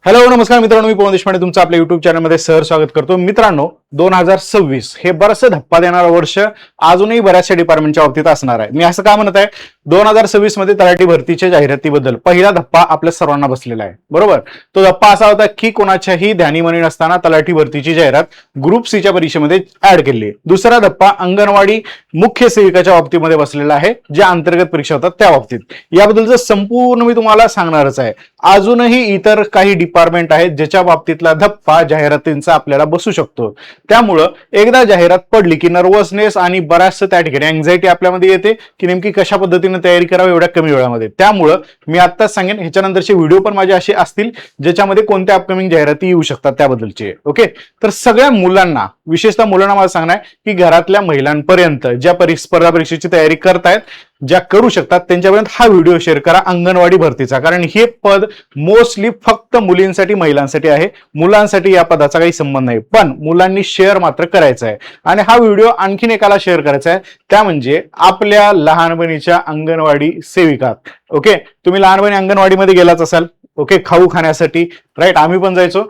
Hello नमस्कार मित्रांनो, मी पवन देशपांडे तुमचं आपल्या युट्यूब चॅनलमध्ये स्वागत करतो. मित्रांनो, 2026 हे बरंचसं धप्पा देणारं वर्ष अजूनही बऱ्याचशा डिपार्टमेंटच्या बाबतीत असणार आहे. मी असं का म्हणत आहे, 2026 मध्ये तलाठी भरतीच्या जाहिरातीबद्दल पहिला धप्पा आपल्या सर्वांना बसलेला आहे. बरोबर, तो धप्पा असा होता की कोणाच्याही ध्यानीमनी नसताना तलाठी भरतीची जाहिरात ग्रुप सी च्या परीक्षेमध्ये ऍड केली. दुसरा धप्पा अंगणवाडी मुख्य सेविकाच्या बाबतीमध्ये बसलेला आहे, ज्या अंतर्गत परीक्षा होतात त्या बाबतीत. याबद्दलचं संपूर्ण मी तुम्हाला सांगणारच आहे. अजूनही इतर काही डिपार्टमेंट आहेत ज्याच्या बाबतीतला धप्पा जाहिरातींचा आपल्याला बसू शकतो. त्यामुळं एकदा जाहिरात पडली की नर्वसनेस आणि बऱ्याचशा त्या ठिकाणी अँझायटी आपल्यामध्ये येते की नेमकी कशा पद्धतीने तयारी करावी एवढ्या कमी वेळामध्ये. त्यामुळं मी आत्ताच सांगेन, ह्याच्यानंतरचे व्हिडिओ पण माझे असे असतील ज्याच्यामध्ये कोणत्या अपकमिंग जाहिराती येऊ शकतात त्याबद्दलचे. ओके, तर सगळ्या मुलांना, विशेषतः मुलांना मला सांगणार की घरातल्या महिलांपर्यंत ज्या स्पर्धा परीक्षेची तयारी करतायत, ज्या करू शकतात, त्यांच्यापर्यंत हा व्हिडिओ शेअर करा अंगणवाडी भरतीचा. कारण हे पद मोस्टली फक्त मुलींसाठी, महिलांसाठी आहे. मुलांसाठी या पदाचा काही संबंध नाही, पण मुलांनी शेअर मात्र करायचा आहे. आणि हा व्हिडिओ आणखीन एकाला शेअर करायचा आहे, त्या म्हणजे आपल्या लहानपणीच्या अंगणवाडी सेविका. ओके, तुम्ही लहानपणी अंगणवाडीमध्ये गेलाच असाल, ओके, खाऊ खाण्यासाठी, राईट, आम्ही पण जायचो.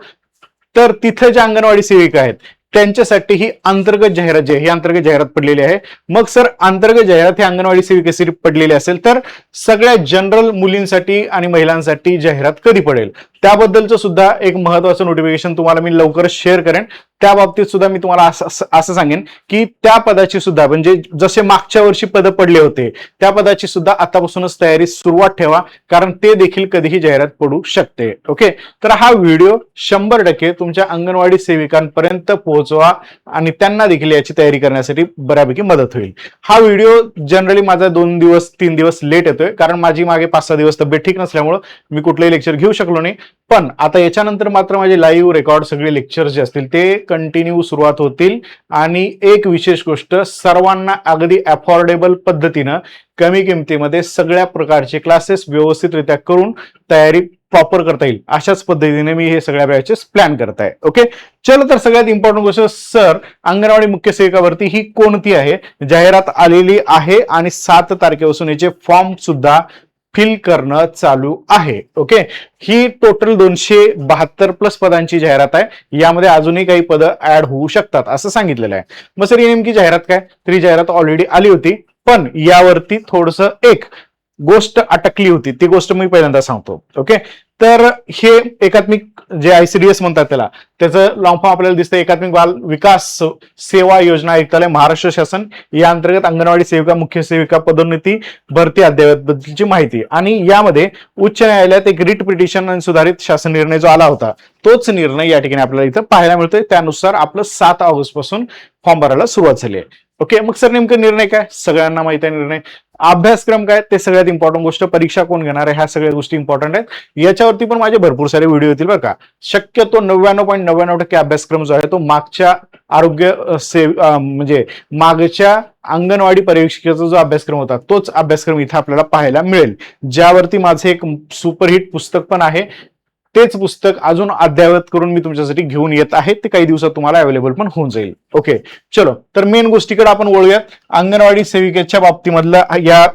तर तिथे ज्या अंगणवाडी सेविका आहेत त्यांच्यासाठी ही अंतर्गत जाहिरात जी आहे, ही अंतर्गत जाहिरात पडलेली आहे. मग सर, अंतर्गत जाहिरात ही अंगणवाडी सेविकेसाठी पडलेली असेल तर सगळ्या जनरल मुलींसाठी आणि महिलांसाठी जाहिरात कधी पडेल त्याबद्दलचं सुद्धा एक महत्वाचं नोटिफिकेशन तुम्हाला मी लवकरच शेअर करेन. त्या बाबतीत सुद्धा मी तुम्हाला असं सांगेन की त्या पदाची सुद्धा, म्हणजे जसे मागच्या वर्षी पद पडले होते त्या पदाची सुद्धा आतापासूनच तयारी सुरुवात ठेवा, कारण ते देखील कधीही जाहिरात पडू शकते. ओके, तर हा व्हिडिओ 100% तुमच्या अंगणवाडी सेविकांपर्यंत पोहोचवा आणि त्यांना देखील याची तयारी करण्यासाठी बऱ्यापैकी मदत होईल. हा व्हिडिओ जनरली माझा 2-3 दिवस लेट येतोय, कारण माझी मागे 5-6 दिवस तब्येत ठीक नसल्यामुळे मी कुठलंही लेक्चर घेऊ शकलो नाही. पण आता याच्यानंतर मात्र माझे लाईव्ह रेकॉर्ड सगळे लेक्चर जे असतील ते कंटिन्यू सुरुवात होतील. आणि एक विशेष गोष्ट, सर्वांना अगदी अफोर्डेबल पद्धतीनं कमी किमतीमध्ये सगळ्या प्रकारचे क्लासेस व्यवस्थितरित्या करून तयारी प्रॉपर करता येईल अशाच पद्धतीने मी हे सगळ्या बॅचेस प्लॅन करत आहे. ओके, चलो, तर सगळ्यात इम्पॉर्टंट गोष्ट, सर, अंगणवाडी मुख्य सेविकावरती ही कोणती आहे? जाहिरात आलेली आहे आणि 7 तारखेपासून याचे फॉर्म सुद्धा फिल करणं चालू आहे. ओके, ही टोटल 272 प्लस पदांची जाहिरात आहे. यामध्ये अजूनही काही पदं ऍड होऊ शकतात असं सांगितलेलं आहे. मग सर, ही नेमकी जाहिरात काय? तर ही जाहिरात ऑलरेडी आली होती, पण यावरती थोडंसं एक गोष्ट अटकली होती, ती गोष्ट मी पहिल्यांदा सांगतो. ओके, तर हे एकात्मिक जे ICDS म्हणतात त्याचं लॉंग फॉर्म आपल्याला दिसतं, एकात्मिक बाल विकास सेवा योजना आयुक्तालय महाराष्ट्र शासन या अंतर्गत अंगणवाडी सेविका मुख्य सेविका पदोन्नती भरती अद्ययावतबद्दलची माहिती. आणि यामध्ये उच्च न्यायालयात एक रिट पिटिशन आणि सुधारित शासन निर्णय जो आला होता तोच निर्णय या ठिकाणी आपल्याला इथं पाहायला मिळतोय. त्यानुसार आपलं 7 ऑगस्ट पासून फॉर्म भरायला सुरुवात झाली आहे. ओके, मग सर नेमकं निर्णय काय? सगळ्यांना माहित आहे निर्णय. अभ्यासक्रम काय ते सगळ्यात इम्पॉर्टंट गोष्ट, परीक्षा कोण घेणार आहे, ह्या सगळ्या गोष्टी इम्पॉर्टंट आहेत. याच्यावरती पण माझे भरपूर सारे व्हिडिओ येतील बरं का. शक्यतो 99.99% अभ्यासक्रम जो आहे तो मागच्या आरोग्य म्हणजे मागच्या अंगणवाडी परीक्षेचा जो अभ्यासक्रम होता तोच अभ्यासक्रम इथे आपल्याला पाहायला मिळेल, ज्यावरती माझं एक सुपरहिट पुस्तक पण आहे. तेच पुस्तक अजून अद्ययावत करून मी तुमच्यासाठी घेऊन येत आहे, ते काही दिवसात तुम्हाला अवेलेबल पण होऊन जाईल. ओके, चलो, तर मेन गोष्टीकडे आपण वळूयात, अंगणवाडी सेविकेच्या बाबतीमधल्या या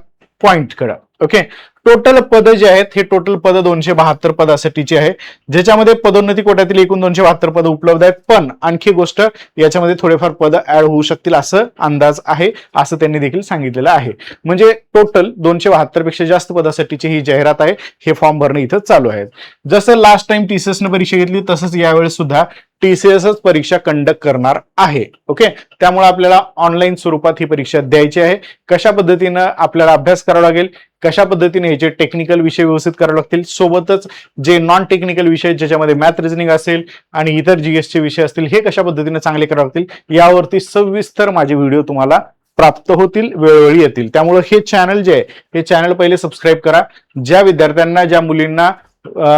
पॉइंटकडे. ओके, टोटल पद जे आहेत हे टोटल पद 272 पदासाठीची आहे, ज्याच्यामध्ये पदोन्नती कोट्यातील एकूण 272 पद उपलब्ध आहेत. पण आणखी गोष्ट, याच्यामध्ये थोडेफार पद ऍड होऊ शकतील असं अंदाज आहे, असं त्यांनी देखील सांगितलेलं आहे. म्हणजे टोटल 272 पेक्षा जास्त पदासाठीची ही जाहिरात आहे. हे फॉर्म भरणं इथं चालू आहे. जसं लास्ट टाइम TCS न परीक्षा घेतली तसंच यावेळेस सुद्धा TCSच परीक्षा कंडक्ट करणार आहे. ओके, त्यामुळे आपल्याला ऑनलाईन स्वरूपात ही परीक्षा द्यायची आहे. कशा पद्धतीनं आपल्याला अभ्यास करावा लागेल, कशा पद्धतीने ह्याचे टेक्निकल विषय व्यवस्थित करावे लागतील, सोबतच जे नॉन टेक्निकल विषय ज्याच्यामध्ये मॅथ रिझनिंग असेल आणि इतर GS चे विषय असतील, हे कशा पद्धतीने चांगले करावे लागतील यावरती सविस्तर माझे व्हिडिओ तुम्हाला प्राप्त होतील, वेळोवेळी येतील. त्यामुळे हे चॅनल जे आहे हे चॅनल पहिले सबस्क्राईब करा. ज्या विद्यार्थ्यांना, ज्या मुलींना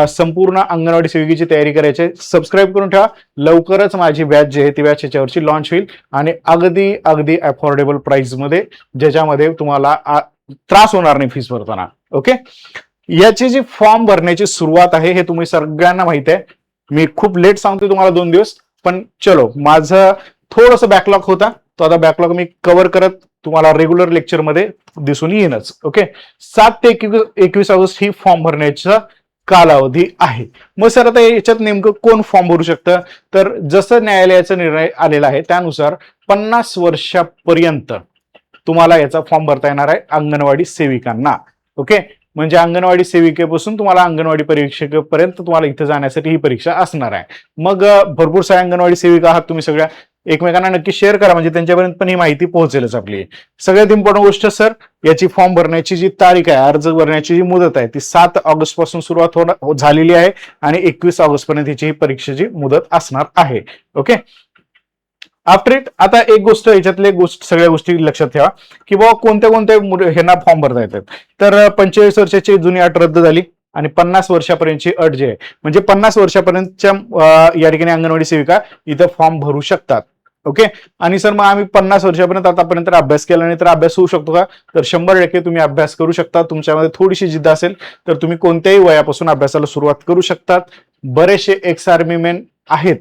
संपूर्ण अंगणवाडी सेविकेची तयारी करायची, सबस्क्राईब करून ठेवा. लवकरच माझी बॅच जी आहे ती बॅच याच्यावरची लॉन्च होईल आणि अगदी अफोर्डेबल प्राइस मध्ये, ज्याच्यामध्ये तुम्हाला त्रास होणार नाही फीस भरताना. ओके, याची जी फॉर्म भरण्याची सुरुवात आहे हे तुम्ही सगळ्यांना माहिती आहे. मी खूप लेट सांगतोय तुम्हाला 2 दिवस, पण चलो, माझं थोडंसं बॅकलॉग होता, तो आता बॅकलॉग मी कव्हर करत तुम्हाला रेग्युलर लेक्चर मध्ये दिसून येईनच. ओके, 7 ते 21 ऑगस्ट ही फॉर्म भरण्याचा कालावधी आहे. मग सर आता याच्यात नेमकं कोण फॉर्म भरू शकतं, तर जसं न्यायालयाचा निर्णय आलेला आहे त्यानुसार 50 वर्षापर्यंत तुम्हाला याचा फॉर्म भरता येणार आहे अंगणवाडी सेविकांना. ओके, म्हणजे अंगणवाडी सेविकेपासून तुम्हाला अंगणवाडी परीक्षेपर्यंत तुम्हाला इथे जाण्यासाठी ही परीक्षा असणार आहे. मग भरपूर साऱ्या अंगणवाडी सेविका आहात तुम्ही, सगळ्या एकमेकांना नक्की शेअर करा म्हणजे त्यांच्यापर्यंत पण ही माहिती पोहोचेलच आपली. सगळ्यात इम्पॉर्टंट गोष्ट सर, याची फॉर्म भरण्याची जी तारीख आहे, अर्ज भरण्याची जी मुदत आहे ती 7 ऑगस्ट पासून सुरुवात झालेली आहे आणि 21 ऑगस्ट पर्यंत ही परीक्षेची मुदत असणार आहे. ओके, आफ्टर इट आता एक गोष्ट याच्यातले सगळ्या गोष्टी लक्षात ठेवा की बाबा कोणत्या कोणत्या ह्यांना फॉर्म भरता येतात. तर 45 वर्षाची जुनी अट रद्द झाली आणि 50 वर्षापर्यंतची अट जी आहे म्हणजे 50 वर्षापर्यंतच्या या ठिकाणी अंगणवाडी सेविका इथं फॉर्म भरू शकतात. ओके, आणि सर मग आम्ही 50 वर्षापर्यंत आतापर्यंत अभ्यास केला नाही तर अभ्यास होऊ शकतो का, तर 100% तुम्ही अभ्यास करू शकता. तुमच्यामध्ये थोडीशी जिद्द असेल तर तुम्ही कोणत्याही वयापासून अभ्यासाला सुरुवात करू शकतात. बरेचसे एक्स आर्मी मॅन आहेत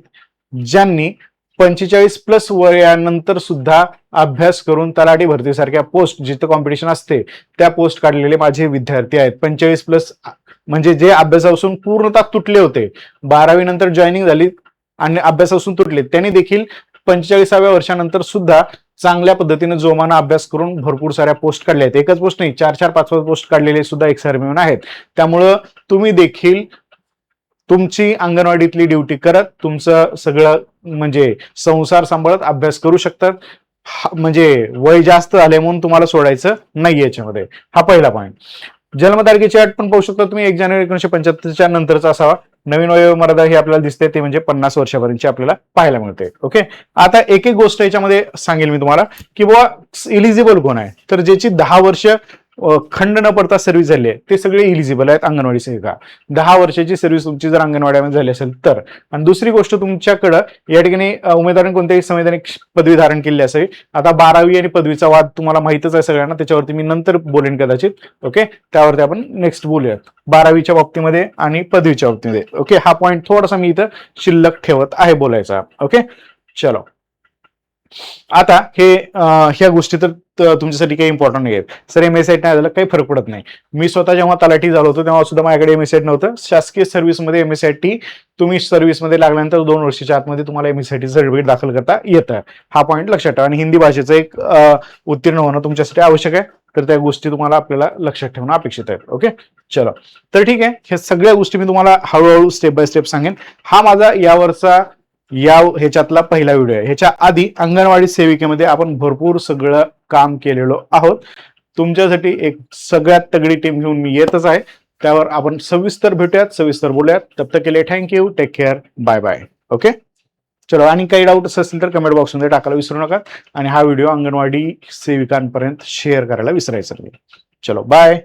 ज्यांनी 45+ वयानंतर सुद्धा अभ्यास करून तलाठी भरतीसारख्या पोस्ट जिथं कॉम्पिटिशन असते त्या पोस्ट काढलेले माझे विद्यार्थी आहेत. 45+ म्हणजे जे अभ्यासापासून पूर्णतः तुटले होते, 12वी नंतर जॉईनिंग झाली आणि अभ्यासापासून तुटले, त्यांनी देखील 45व्या वर्षानंतर सुद्धा चांगल्या पद्धतीने जोमाना अभ्यास करून भरपूर साऱ्या पोस्ट काढल्या आहेत. एकच पोस्ट नाही, 4-4, 5-5 पोस्ट काढलेले सुद्धा एक्स आर्मी आहेत. त्यामुळं तुम्ही देखील तुमची अंगणवाडीतली ड्युटी करत तुमचं सगळं म्हणजे संसार सांभाळत अभ्यास करू शकतात. म्हणजे वय जास्त झाले म्हणून तुम्हाला सोडायचं नाही याच्यामध्ये. हा पहिला पॉईंट. जन्मतारखेची अट पण पाहू शकता तुम्ही 1 जानेवारी 1975च्या नंतरचा असावा. नवीन वयोमर्यादा ही आपल्याला दिसते ते म्हणजे 50 वर्षापर्यंतची आपल्याला पाहायला मिळते. ओके, आता एक एक गोष्ट याच्यामध्ये सांगेल मी तुम्हाला की बाबा इलिजिबल कोण आहे, तर ज्याची 10 वर्ष खंड न पडता सर्व्हिस झाली आहे ते सगळे इलिजिबल आहेत अंगणवाडी सेविका. 10 वर्षाची सर्व्हिस तुमची जर अंगणवाडीमध्ये झाली असेल तर. आणि दुसरी गोष्ट, तुमच्याकडं या ठिकाणी उमेदवारांनी कोणत्याही संवैधानिक पदवी धारण केली असावी. आता 12वी आणि पदवीचा वाद तुम्हाला माहितच आहे सगळ्यांना, त्याच्यावरती मी नंतर बोलेन कदाचित. ओके, त्यावरती आपण नेक्स्ट बोलूयात 12वीच्या बाबतीमध्ये आणि पदवीच्या बाबतीमध्ये. ओके, हा पॉईंट थोडासा मी इथं शिल्लक ठेवत आहे बोलायचा. ओके, चलो आता हे ह्या गोष्टी तर तुमच्यासाठी काही इम्पॉर्टंट नाही आहेत. सर एमएसआयटी नाही झालं काही फरक पडत नाही. मी स्वतः जेव्हा तलाठी झालो होतो तेव्हा सुद्धा माझ्याकडे एमएसआयटी नव्हतं. शासकीय सर्व्हिसमध्ये एमएसआयटी तुम्ही सर्व्हिसमध्ये लागल्यानंतर 2 वर्षाच्या आतमध्ये तुम्हाला एमएसआयटी सर्टिफिकेट दाखल करता येतं. हा पॉईंट लक्षात ठेवा. आणि हिंदी भाषेचं एक उत्तीर्ण होणं तुमच्यासाठी आवश्यक आहे. तर त्या गोष्टी तुम्हाला आपल्याला लक्षात ठेवणं अपेक्षित आहे. ओके, चलो तर ठीक आहे. हे सगळ्या गोष्टी मी तुम्हाला हळूहळू स्टेप बाय स्टेप सांगेन. हा माझा यावरचा ह्याच्यातला पहिला व्हिडिओ आहे. ह्याच्या आधी अंगणवाडी सेविकेमध्ये आपण भरपूर सगळं काम केलेलो आहोत. तुमच्यासाठी एक सगळ्यात तगडी टीम घेऊन मी येतच आहे. त्यावर आपण सविस्तर भेटूयात, सविस्तर बोलूयात. तब तक के लिए thank you, take care, bye bye. Okay, चलो. आणि काही डाऊट असतील तर कमेंट बॉक्समध्ये टाकायला विसरू नका. आणि हा व्हिडिओ अंगणवाडी सेविकांपर्यंत शेअर करायला विसरायचं नाही. चलो बाय.